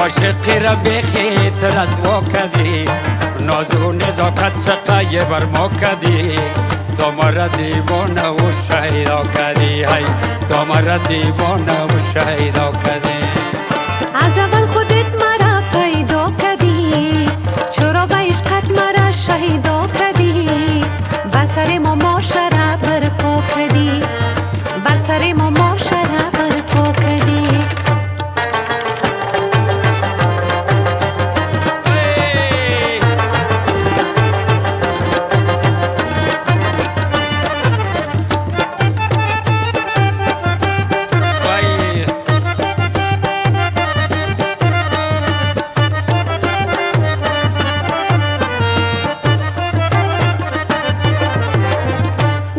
عاشقی را بخیت رسوا کردی ناز و نزاکت چقای بر ما کردی تو مرا دیوانه و شیدا کردی تو مرا دیوانه و شیدا کردی از اول خودت مرا پیدا کردی چرا به عشقت مرا شهیدا کردی بر سر ما معاشره برپا کردی بر سر ما معاشره برپا کردی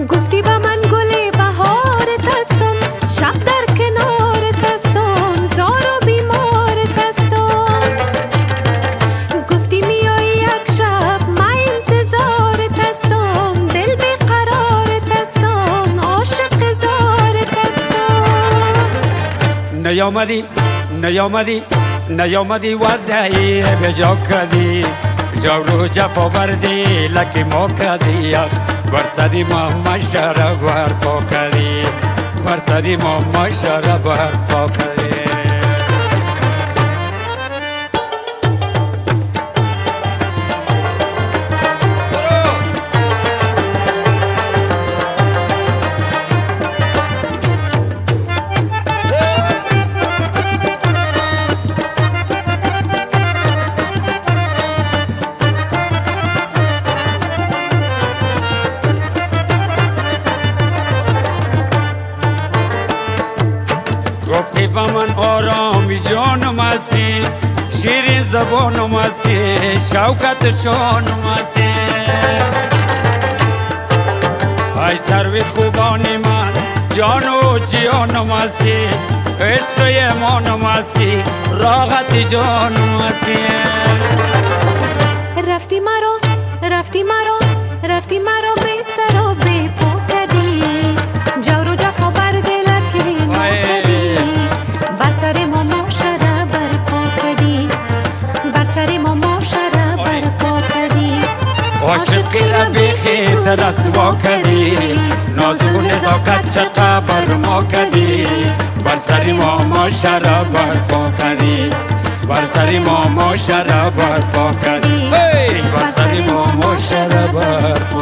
گفتی با من گل بهارت هستم شب در کنارت هستم زار و بیمارت هستم گفتی میای یک شب من انتظارت هستم دل بیقرارت هستم عاشق زارت هستم نیامدی ودعی به جا کردی جورو جفا بردی لکی ما کردی بر سری ما مشره برپا کردی بر سری ما مشره برپا کردی گفتی با من آرامی جانم هستی شیرین زبانم هستی شوکت شانم هستی ای سروی خوبانی من جان و جیانم هستی عشق ایمانم هستی راحت جانم هستی رفتی مرا به سر و به پا کردی جور و جفا بر دلکی ما کردی بر سر ما معاشره برپا کردی بر سر ما معاشره برپا کردی عاشقی را بخیت رسوا کردی ناز و نزاکت چقا بر ما کردی بر سر ما معاشره برپا کردی بر سر ما معاشره برپا کردی بر سر ما معاشره برپا